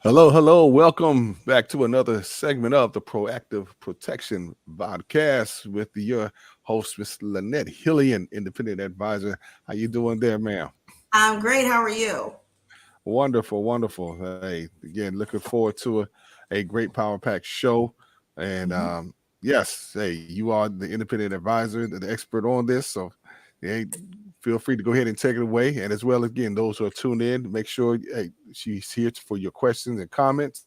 Hello, hello. Welcome back to another segment of the Proactive Protection Vodcast with your host, Miss Lenette Hillian, independent advisor. How you doing there, ma'am? I'm great. How are you? Wonderful, wonderful. Hey, again, looking forward to a great Power Pack show. And hmm yes, hey, you are the independent advisor, the expert on this. So, hey, feel free to go ahead and take it away. And as well, again, those who have tuned in, make sure hey, she's here for your questions and comments.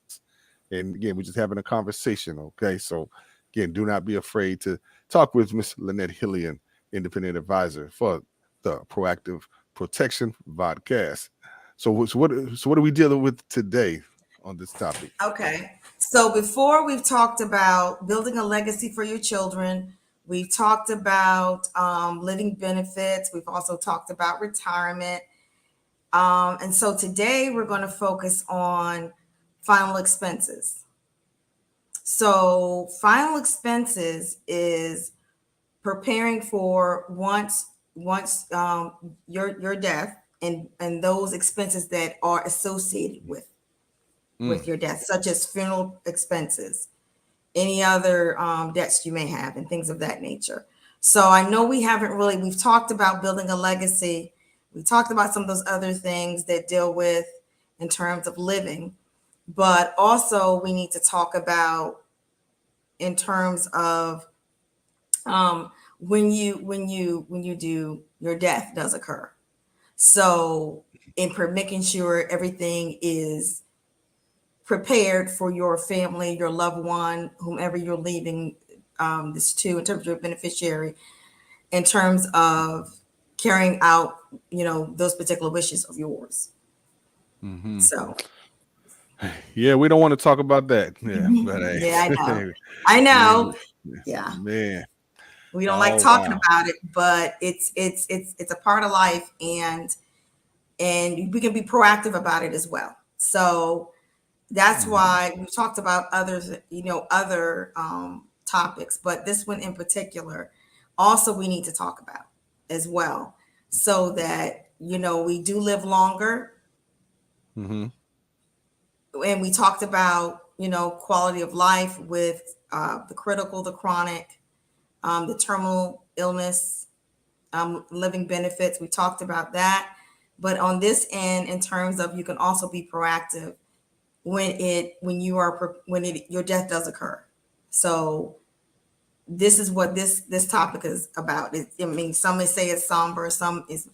And again, we're just having a conversation. Okay. So, again, do not be afraid to talk with Miss Lenette Hillian, independent advisor for the Proactive Protection Vodcast. So what are we dealing with today on this topic? Okay. So before we've talked about building a legacy for your children. We've talked about living benefits. We've also talked about retirement. And so today we're going to focus on final expenses. So final expenses is preparing for once your death and those expenses that are associated with Mm, your death, such as funeral expenses, any other debts you may have, and things of that nature. So I know we've talked about building a legacy. We talked about some of those other things that deal with in terms of living, but also we need to talk about in terms of um, when you do your death does occur. So making sure everything is prepared for your family, your loved one, whomever you're leaving this to, in terms of your beneficiary, in terms of carrying out, those particular wishes of yours. hmm So, Yeah, we don't want to talk about that. Yeah, mhm, but yeah, I know. hey, I know. we, Yeah, man. we don't like Oh talking wow. about it, but it's a part of life, and we can be proactive about it as well. So that's hmm why we've talked about other topics, but this one in particular, also we need to talk about as well, so that we do live longer. hmm And we talked about quality of life with the critical, the chronic, the terminal illness, living benefits. We talked about that, but on this end, in terms of you can also be proactive when your death does occur. So this is what this topic is about. I mean, some may say it's somber, some it's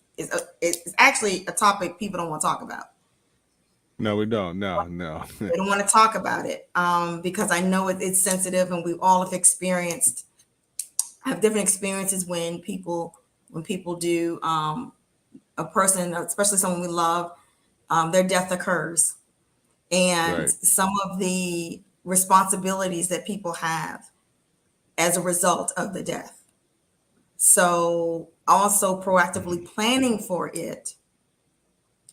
actually a topic people don't want to talk about. No, we don't. No, no. They don't want to talk about it because I know it's sensitive, and we all have different experiences when people do a person, especially someone we love, their death occurs, and Right. some of the responsibilities that people have as a result of the death. So, also proactively hmm planning for it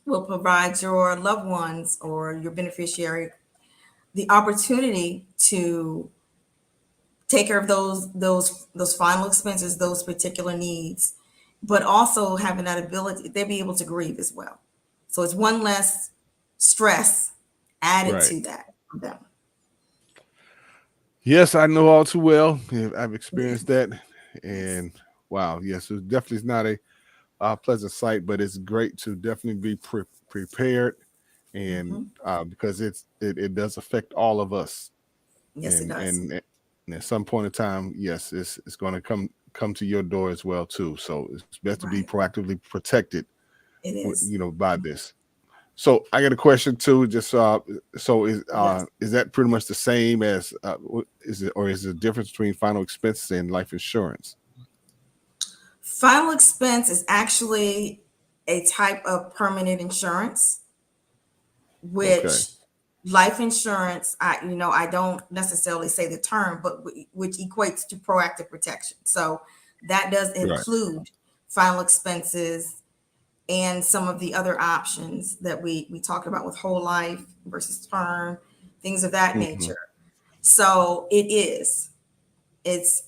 will provide your loved ones or your beneficiary the opportunity to take care of those final expenses, those particular needs, but also having that ability, they'll be able to grieve as well. So it's one less stress added Right. to that for them. Yes, I know all too well. Yeah, I've Yeah. experienced that, Yes. and wow, yes, it definitely is not a pleasant sight, but it's great to definitely be prepared, and hmm because it does affect all of us, Yes, it and does. at some point in time, yes, it's going to come to your door as well too. So it's best to be Right. proactively protected, It is. by this. So I got a question too. Just so Yes. is that pretty much the same as is it, or is there a difference between final expenses and life insurance? Final expense is actually a type of permanent insurance, Okay, which life insurance, I don't necessarily say the term, but which equates to proactive protection. So that does right. include final expenses and some of the other options that we talked about with whole life versus term, things of that hmm nature. So it's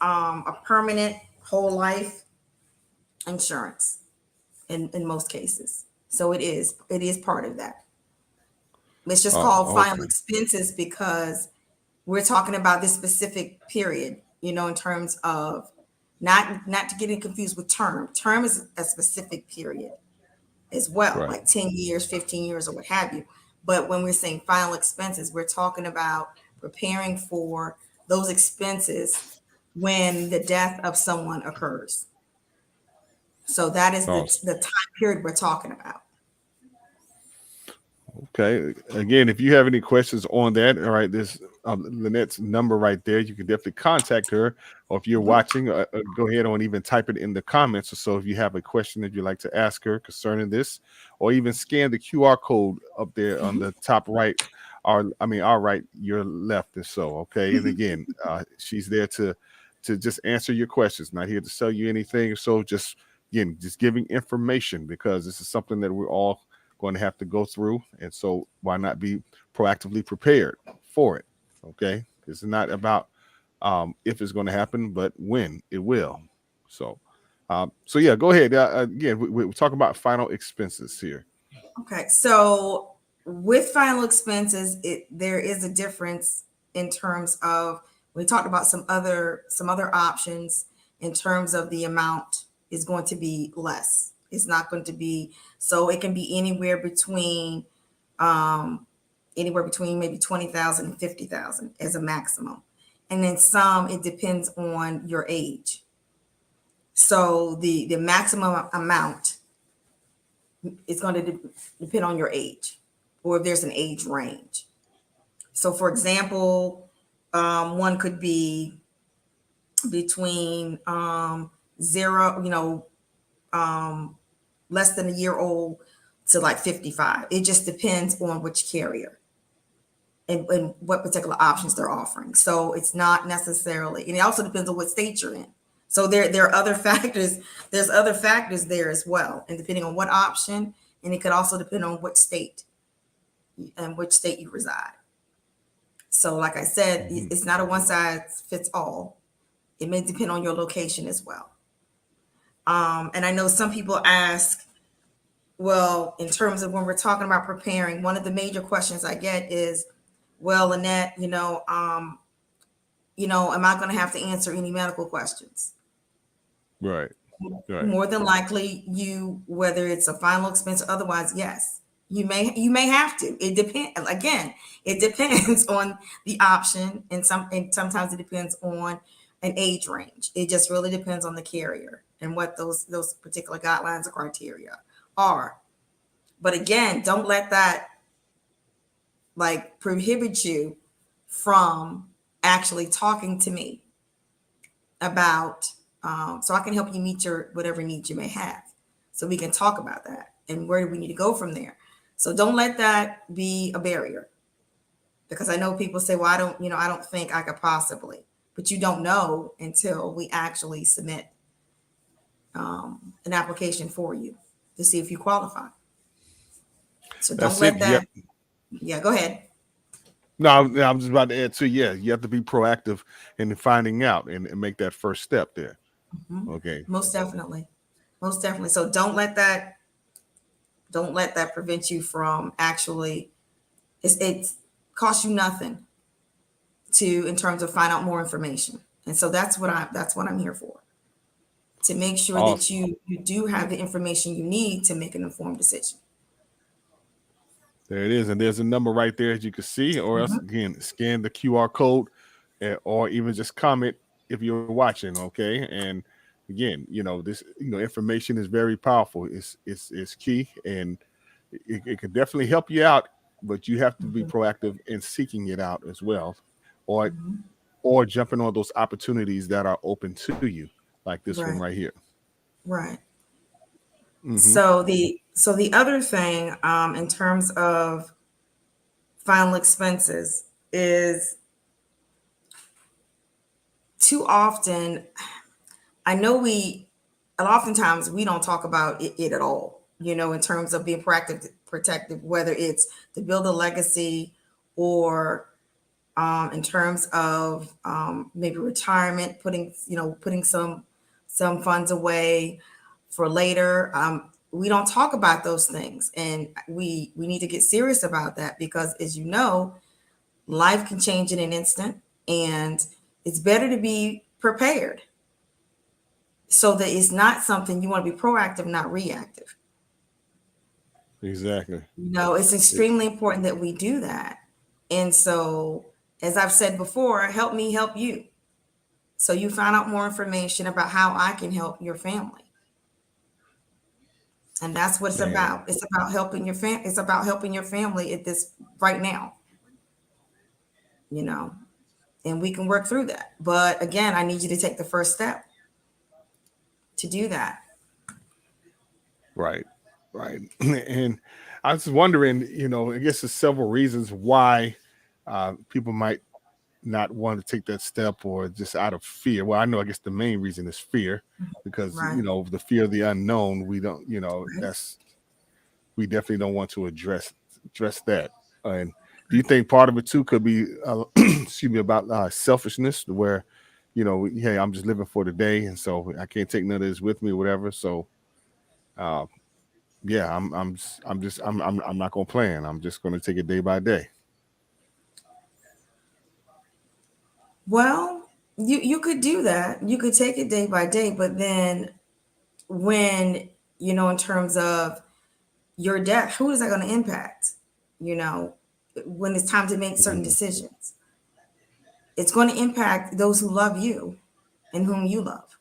a permanent whole life insurance in most cases. So it is part of that. It's just called Oh, final okay. expenses because we're talking about this specific period, in terms of not to get it confused with term. Term is a specific period as well, Right. like 10 years, 15 years, or what have you. But when we're saying final expenses, we're talking about preparing for those expenses when the death of someone occurs. So that is Awesome. the time period we're talking about. Okay. Again, if you have any questions on that, all right, this Lynette's number right there. You can definitely contact her, or if you're Mhm. watching, go ahead and even type it in the comments. Or so if you have a question that you'd like to ask her concerning this, or even scan the QR code up there on the top right, our right, your left, and so okay. And again, she's there to just answer your questions. Not here to sell you anything. So just again, just giving information because this is something that we're all going to have to go through. And so why not be proactively prepared for it? Okay. It's not about if it's going to happen, but when it will. So, so yeah, go ahead. Again, we're talking about final expenses here. Okay, so with final expenses, there is a difference in terms of we talked about some other options in terms of the amount is going to be less. It's not going to be so it can be um anywhere between maybe 20,000 and 50,000 as a maximum. And then some it depends on your age. So the maximum amount it's going to depend on your age or if there's an age range. So, for example, one could be between zero, less than a year old to like 55. It just depends on which carrier and what particular options they're offering. So it's not necessarily, and it also depends on what state you're in. So there are other factors. There's other factors there as well, and depending on what option, and it could also depend on what state and which state you reside. So, like I said, Mhm. it's not a one size fits all. It may depend on your location as well. And I know some people ask, well, in terms of when we're talking about preparing, one of the major questions I get is, well, Lenette, am I going to have to answer any medical questions? Right. Right. More than likely, whether it's a final expense or otherwise, yes, you may have to. It depends. Again, it depends on the option, and sometimes it depends on an age range. It just really depends on the carrier and what those particular guidelines or criteria are. But again, don't let that like prohibit you from actually talking to me about so I can help you meet your whatever needs you may have. So we can talk about that and where do we need to go from there. So don't let that be a barrier because I know people say, well, I don't think I could possibly, but you don't know until we actually submit an application for you to see if you qualify. So don't That's it. let Yep. that, yeah, go ahead. No, I'm just about to add to, yeah, you have to be proactive in finding out and make that first step there. Mhm. Okay. Most definitely. Most definitely. So don't let that prevent you from actually it's costs you nothing to in terms of find out more information. And so that's what I'm here for. To make sure that Awesome. you do have the information you need to make an informed decision. There it is. And there's a number right there as you can see, or else Mhm. again, scan the QR code or even just comment if you're watching. Okay. And again, this, information is very powerful. It's key and it could definitely help you out, but you have to be Mhm. proactive in seeking it out as well. Or Mhm. or jumping on those opportunities that are open to you, like this one Right. right here. Right. Hmm. So the other thing in terms of final expenses is too often I know oftentimes we don't talk about it at all, in terms of being proactive, protective, whether it's to build a legacy or in terms of maybe retirement, putting some funds away for later. we don't talk about those things, and we need to get serious about that, because as you know, life can change in an instant, and it's better to be prepared so that it's not something you want to be proactive, not reactive. Exactly. It's extremely important that we do that. And so, as I've said before, help me help you. So you find out more information about how I can help your family. And that's what it's Man, about. It's about helping your it's about helping your family at this right now, you know, and we can work through that. But again, I need you to take the first step to do that. right, right. And I was wondering, I guess there's several reasons why people might not want to take that step, or just out of fear. Well, I know, I guess the main reason is fear, because Right. the fear of the unknown. We don't, Right. we definitely don't want to address that. And do you think part of it too could be, excuse me, about selfishness, where, hey, I'm just living for today, and so I can't take none of this with me, or whatever. So, uh, yeah, I'm not gonna plan. I'm just gonna take it day by day. Well, you could do that. You could take it day by day, but then when, in terms of your death, who is that going to impact? You know, when it's time to make certain Mhm. decisions, it's going to impact those who love you and whom you love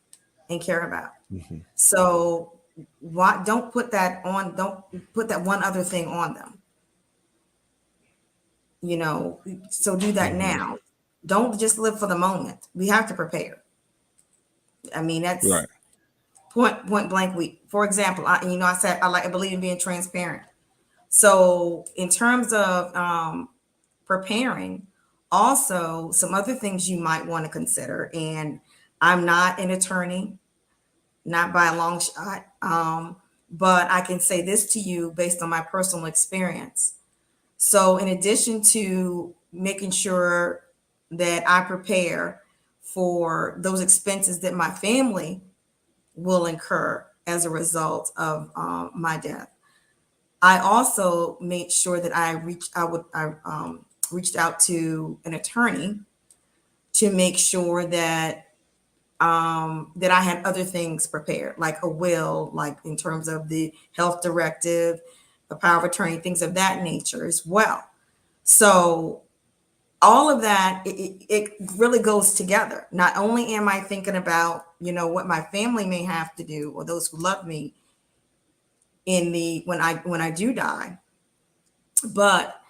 and care about. Mhm. So why don't put that one other thing on them, you know. So do that Mhm. now. Don't just live for the moment. We have to prepare. I mean, that's Right. point blank. For example, I said I believe in being transparent. So in terms of preparing, also some other things you might want to consider. And I'm not an attorney, not by a long shot, but I can say this to you based on my personal experience. So in addition to making sure that I prepare for those expenses that my family will incur as a result of my death, I also made sure that I reached out to an attorney to make sure that I had other things prepared, like a will, like in terms of the health directive, the power of attorney, things of that nature as well. So all of that, it really goes together. Not only am I thinking about, what my family may have to do, or those who love me in the when I do die, but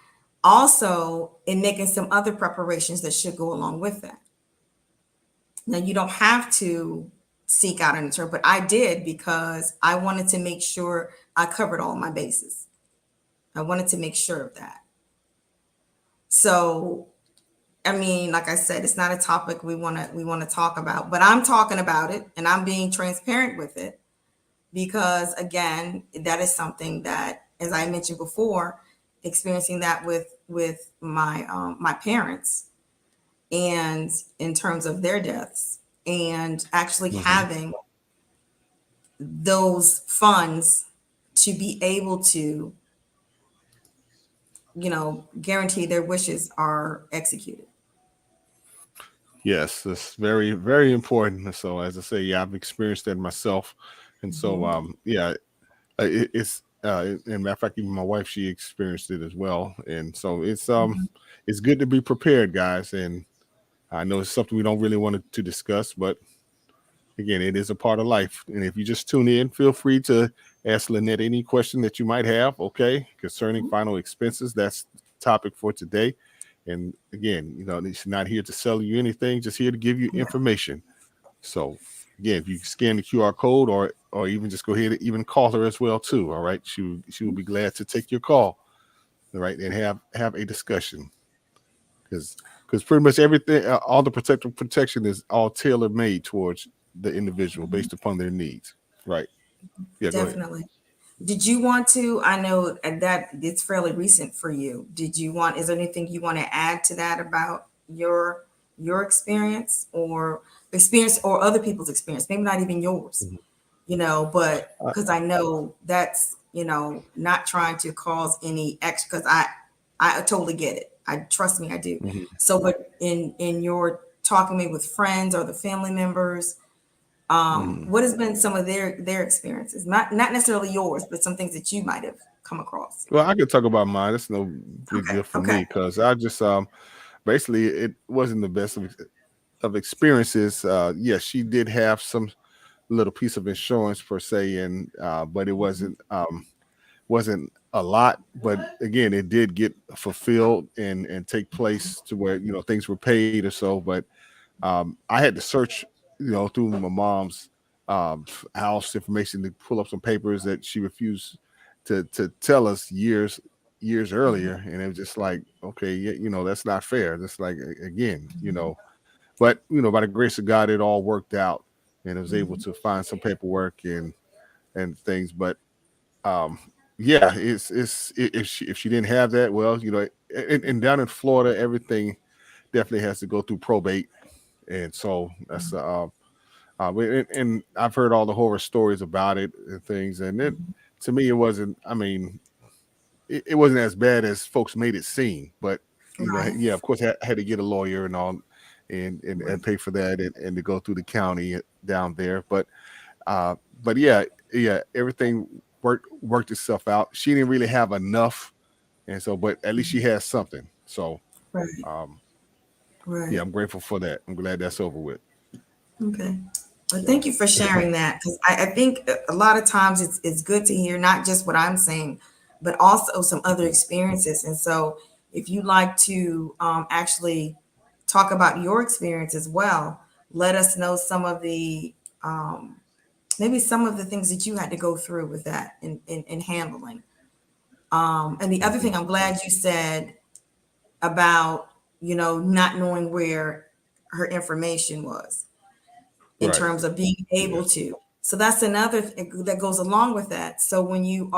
also in making some other preparations that should go along with that. Now, you don't have to seek out an attorney, but I did because I wanted to make sure I covered all my bases. I wanted to make sure of that. So, I mean, like I said, it's not a topic we want to talk about, but I'm talking about it and I'm being transparent with it because, again, that is something that, as I mentioned before, experiencing that with my parents, and in terms of their deaths, and actually Mhm. having those funds to be able to, guarantee their wishes are executed. Yes, it's very, very important. So, as I say, yeah, I've experienced that myself, and so, Mhm. yeah, it's and matter of fact, even my wife, she experienced it as well, and so Mhm. it's good to be prepared, guys. And I know it's something we don't really want to discuss, but again, it is a part of life. And if you just tune in, feel free to ask Lenette any question that you might have, okay, concerning final expenses. That's the topic for today. And again, she's not here to sell you anything, just here to give you Yeah, information. So again, if you scan the QR code, or even just go ahead and even call her as well too. All right. She will be glad to take your call. All right. And have a discussion, because pretty much everything, all the protective protection is all tailor made towards the individual based upon their needs. Right. Yeah, go ahead. definitely. Did you want to? I know that it's fairly recent for you. Is there anything you want to add to that about your experience or other people's experience? Maybe not even yours. but Uh, because I know that's, not trying to cause any extra, because I totally get it. I trust me, I do. mhm, So, but in your talking me with friends or the family members, mhm. what has been some of their experiences? Not necessarily yours, but some things that you might have come across. Well, I could talk about mine. It's no big Okay. deal for Okay. me because I just basically it wasn't the best of experiences. Yes, she did have some little piece of insurance per se, and but it wasn't a lot. But again, it did get fulfilled and take place to where things were paid or so. But I had to search, through my mom's house information to pull up some papers that she refused to tell us years earlier, and it was just like, okay, yeah, that's not fair. That's like again, but by the grace of God, it all worked out, and I was able Mhm. to find some paperwork and things. But um, yeah, if she didn't have that, well, and down in Florida, everything definitely has to go through probate, and so that's and I've heard all the horror stories about it and things, and it to me it wasn't. I mean, it wasn't as bad as folks made it seem, but Right. yeah, of course, I had to get a lawyer and all, and Right. pay for that and to go through the county down there, uh, but yeah, yeah, everything worked itself out. She didn't really have enough, and so, but at least she has something. So, Right. um, yeah, Right. I'm grateful for that. I'm glad that's over with. Okay. Well, So, thank you for sharing that, because I think a lot of times it's good to hear not just what I'm saying, but also some other experiences. And so, if you'd like to actually talk about your experience as well, let us know some of the um, maybe some of the things that you had to go through with that in handling. And the other mhm, thing I'm glad you said about, not knowing where her information was in right, terms of being yeah, able to. So that's another thing that goes along with that. So when you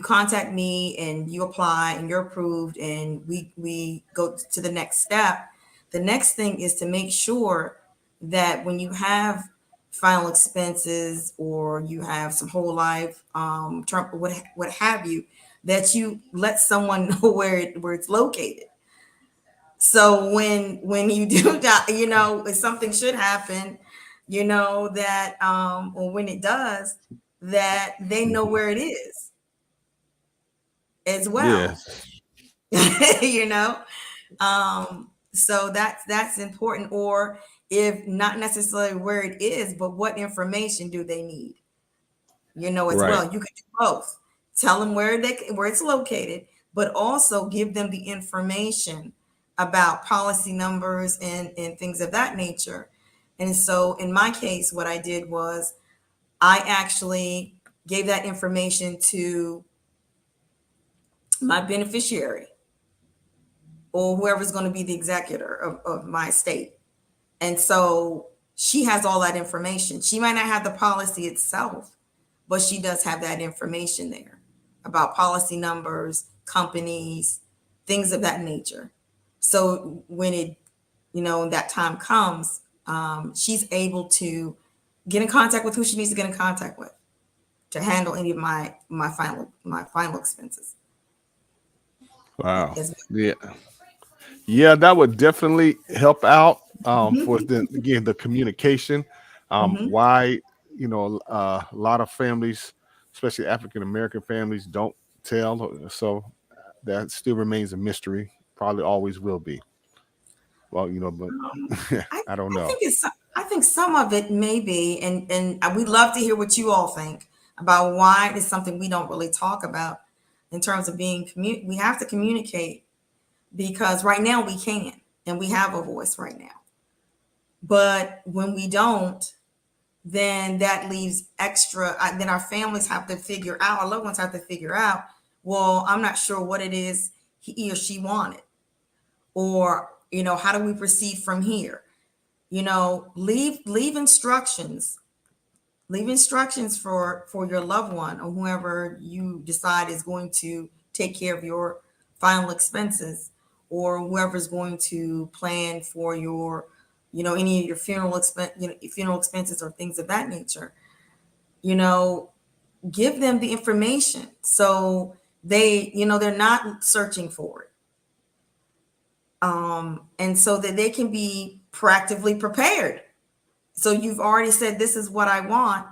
contact me and you apply and you're approved and we go to the next step, the next thing is to make sure that when you have final expenses or you have some whole life term, what have you, that you let someone know where it's located. So when you do that, if something should happen, that or when it does, that they know mhm, where it is as well. yes, you know so that's important. Or if not necessarily where it is, but what information do they need, as right, well. You could do both. Tell them where it's located, but also give them the information about policy numbers and things of that nature. And so in my case, what I did was I actually gave that information to my beneficiary or whoever's going to be the executor of my estate. And so she has all that information. She might not have the policy itself, but she does have that information there about policy numbers, companies, things of that nature. So when that time comes, she's able to get in contact with who she needs to get in contact with to handle any of my final expenses wow, as yeah. Yeah, that would definitely help out well. for the again the communication. Hmm. Why a lot of families, especially African American families, don't tell. So that still remains a mystery. Probably always will be. Well, but I, I don't I know. think I think some of it may be, and we'd love to hear what you all think about why it's something we don't really talk about in terms of we have to communicate, because right now we can and we have a voice right now. But when we don't, then that leaves extra. Then our families have to figure out, our loved ones have to figure out, well, I'm not sure what it is he or she wanted, or how do we proceed from here? Leave instructions. Leave instructions for your loved one or whoever you decide is going to take care of your final expenses, or whoever's going to plan for your any of your funeral expenses or things of that nature, give them the information so they're not searching for it. And so that they can be proactively prepared. So you've already said, this is what I want,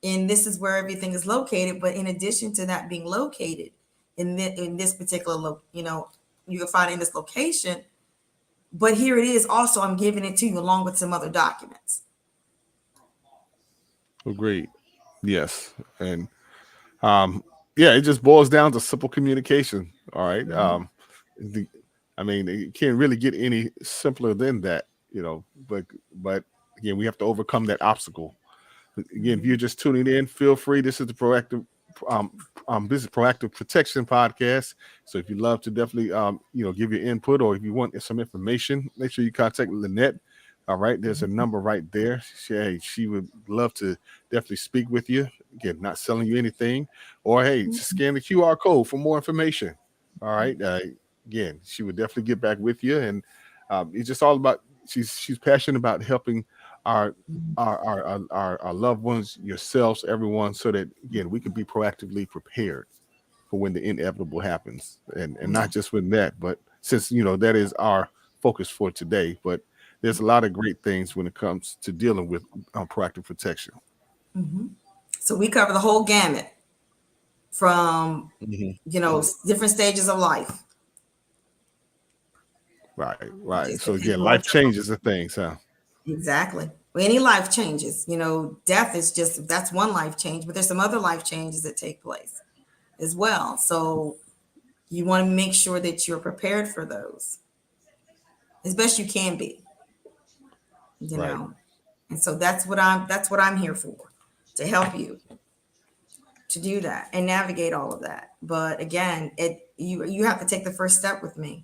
and this is where everything is located. But in addition to that being located in this particular, you can find it in this location. But here it is also, I'm giving it to you along with some other documents. Agreed. Yes. And yeah, it just boils down to simple communication. All right. I mean, it can't really get any simpler than that, but again, we have to overcome that obstacle. Again, if you're just tuning in, feel free. This is the proactive protection podcast. So if you'd love to definitely give your input, or if you want some information, make sure you contact Lenette. All right, there's a number right there. She would love to definitely speak with you. Again, not selling you anything, or just scan the QR code for more information. All right, again, she would definitely get back with you, and it's just all about. She's passionate about helping our loved ones, yourselves, everyone, so that again we can be proactively prepared for when the inevitable happens, and not just with that, but since that is our focus for today, but there's a lot of great things when it comes to dealing with proactive protection. So we cover the whole gamut from different stages of life. Right. So again, life changes and things, huh? Exactly. Any life changes, death is that's one life change, but there's some other life changes that take place as well. So you want to make sure that you're prepared for those as best you can be, Right. And so that's what I'm here for, to help you to do that and navigate all of that. But again, you have to take the first step with me.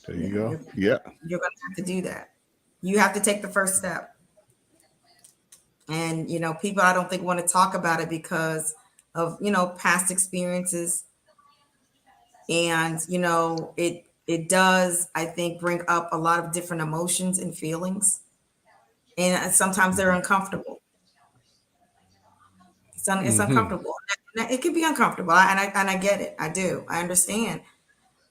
There you go. You're going to have to do that. You have to take the first step. And, people I don't think want to talk about it because of, past experiences. And, it does, I think, bring up a lot of different emotions and feelings. And sometimes they're uncomfortable. It's uncomfortable. It can be uncomfortable. And I get it. I do. I understand.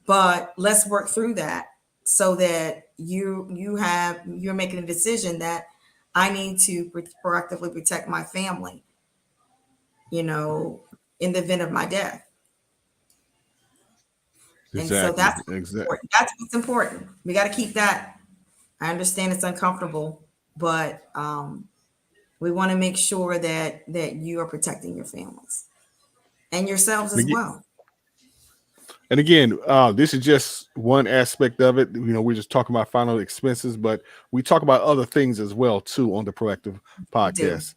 But let's work through that so that you're making a decision that I need to proactively protect my family, in the event of my death. Exactly. And so that's what's important. We got to keep that. I understand it's uncomfortable, but we want to make sure that you are protecting your families and yourselves as well. And again, this is just one aspect of it. We're just talking about final expenses, but we talk about other things as well too on the Proactive podcast.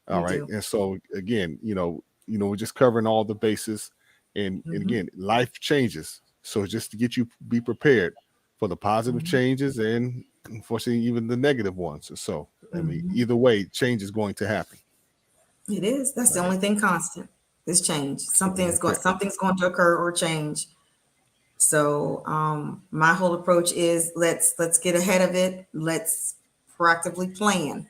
All right, and so again, we're just covering all the bases, and again, life changes. So just to get you be prepared for the positive changes and unfortunately even the negative ones. So I mean, either way, change is going to happen. It is. That's the only thing constant is change. Something's going to occur or change. So my whole approach is let's get ahead of it. Let's proactively plan.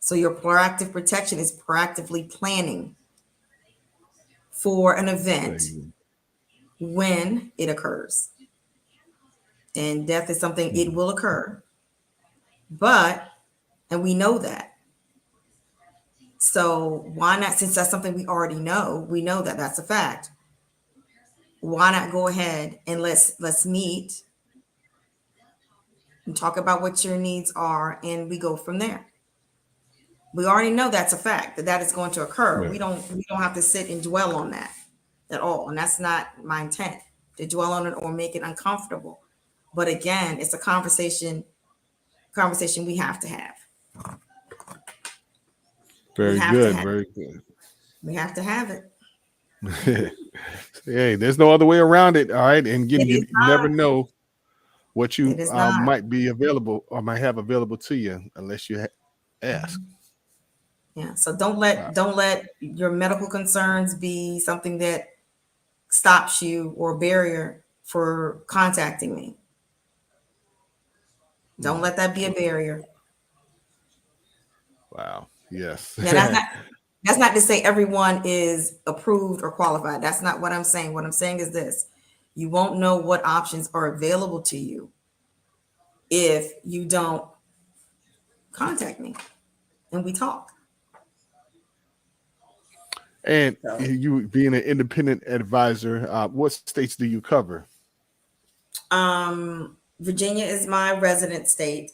So your proactive protection is proactively planning for an event when it occurs. And death is something, it will occur. And we know that. So why not, since that's something we already know, we know that that's a fact. Why not go ahead and let's meet and talk about what your needs are, and we go from there. We already know that's a fact, that is going to occur. We don't have to sit and dwell on that at all. And that's not my intent, to dwell on it or make it uncomfortable. But again, it's a conversation we have to have. Very good. We have to have it. Hey, there's no other way around it. All right. And again, you never know what you might be available or might have available to you unless you ask. Yeah. So don't let your medical concerns be something that stops you or a barrier for contacting me. Don't let that be a barrier. Wow. Yes. Now that's not to say everyone is approved or qualified. That's not what I'm saying. What I'm saying is this: you won't know what options are available to you if you don't contact me and we talk. And So, you being an independent advisor, what states do you cover? Virginia is my resident state.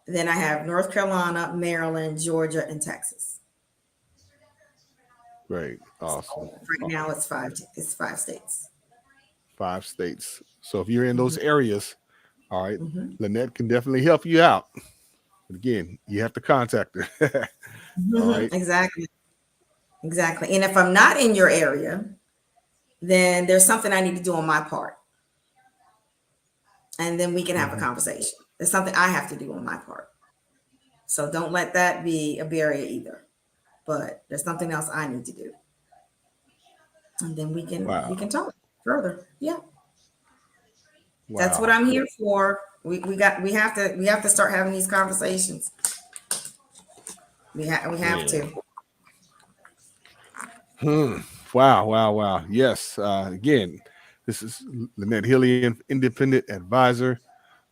Then I have North Carolina, Maryland, Georgia, and Texas. Great. So Awesome. right now it's five. It's 5 states. 5 states. So if you're in Hmm. those areas, all right, Hmm. Lenette can definitely help you out. But again, you have to contact her. All Hmm. right. Exactly. Exactly. And if I'm not in your area, then there's something I need to do on my part, and then we can have a Mhm. conversation. There's something I have to do on my part. So don't let that be a barrier either. But there's something else I need to do, and then we can Wow. talk further. Yeah, that's what Wow. I'm here for. We have to start having these conversations. We have Man. to. Hmm. Wow. Wow. Wow. Yes. Again, this is Lenette Hillian, independent advisor.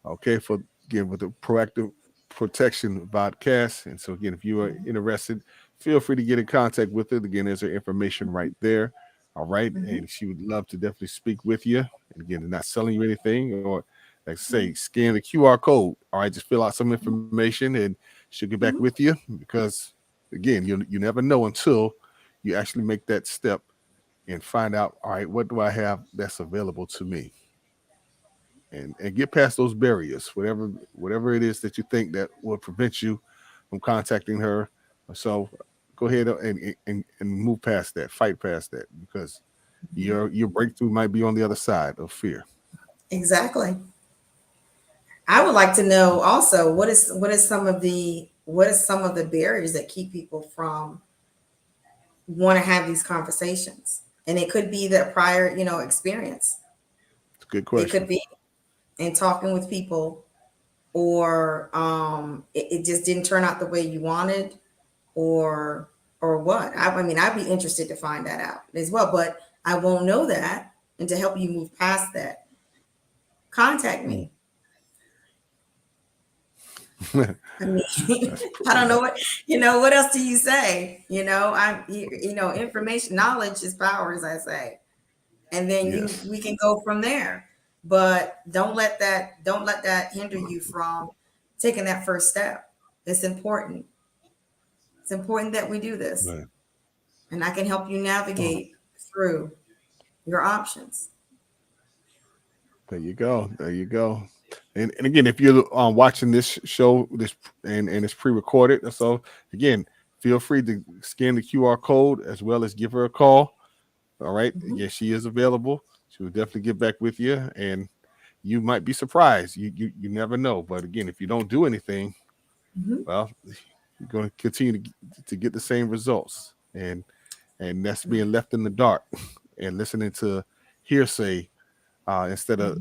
Okay. For again with the proactive protection podcast. And so again, if you are interested, feel free to get in contact with her. Again, there's her information right there. All right. Hmm. And she would love to definitely speak with you. And again, they're not selling you anything or like I say, scan the QR code. All right, just fill out some information and she'll get back Hmm. with you because again, you never know until you actually make that step and find out, all right, what do I have that's available to me? And get past those barriers, whatever it is that you think that will prevent you from contacting her. So go ahead and move past that, fight past that, because your breakthrough might be on the other side of fear. Exactly. I would like to know also what is some of the barriers that keep people from want to have these conversations, and it could be that prior experience. It's a good It could question. be in talking with people, or it just didn't turn out the way you wanted, or what. I mean, I'd be interested to find that out as well, but I won't know that. And to help you move past that, contact Mm. me. I mean, That's I don't know that, what else do you say? Information, knowledge is power, as I say. And then yes. we can go from there. But don't let that hinder you from taking that first step. It's important. It's important that we do this. Right. And I can help you Oh, navigate through your options. there you go. There you go. And again, if you're watching this show, this and it's pre-recorded, so again, feel free to scan the QR code as well as give her a call. All right. Hmm. Yes, she is available. She will definitely get back with you, and you might be surprised. You never know. But again, if you don't do anything, Hmm. well, you're going to continue to get the same results, and that's being left in the dark and listening to hearsay instead of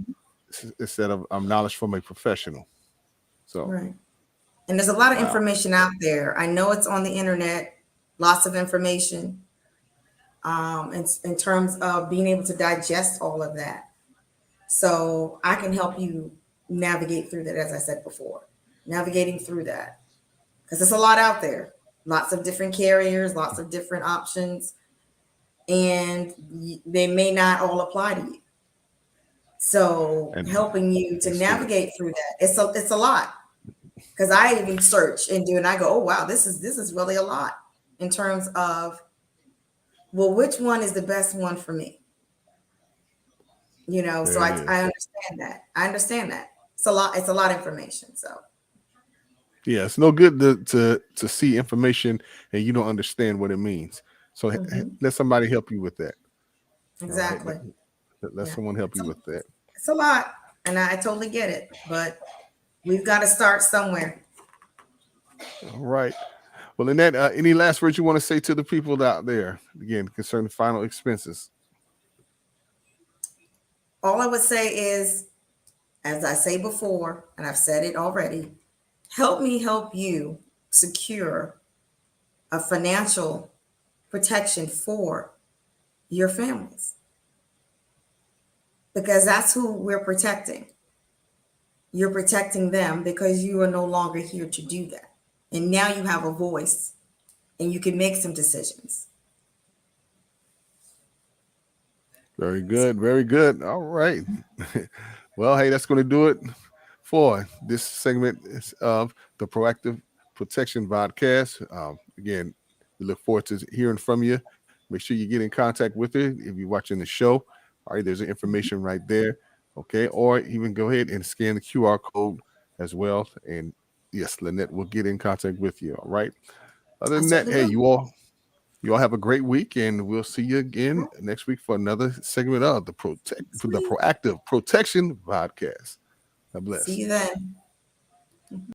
Hmm. knowledge from a professional. So Right. And there's a lot of wow, information out there. I know it's on the internet, lots of information, in terms of being able to digest all of that. So I can help you navigate through that, as I said before, navigating through that. Because there's a lot out there, lots of different carriers, lots of different options, and they may not all apply to you. So and helping you to that's good. navigate through that, it's a lot. Because I even search and do, and I go, oh wow, this is really a lot in terms of, well, which one is the best one for me? So There it I is. understand that. I understand that. It's a lot of information. So Yeah, it's no good to see information and you don't understand what it means. So mhm, let somebody help you with that. All right, exactly. let Yeah. someone help It's you a, with that. it's a lot. And I totally get it. But we've got to start somewhere. All right. Well, Annette, any last words you want to say to the people out there again concerning final expenses? All I would say is as I say before, and I've said it already, help me help you secure a financial protection for your families, because that's who we're protecting. You're protecting them because you are no longer here to do that. And now you have a voice and you can make some decisions. Very good. Very good. All right. Well, hey, that's going to do it for this segment of the Proactive Protection Vodcast. Again, we look forward to hearing from you. Make sure you get in contact with her if you're watching the show. All right, there's information right there. Okay, or even go ahead and scan the QR code as well. And yes, Lenette will get in contact with you. All right. Other I than that, certainly hey, will. you all have a great week, and we'll see you again next week for another segment of the Sweet. Proactive Protection Podcast. God See bless. you then.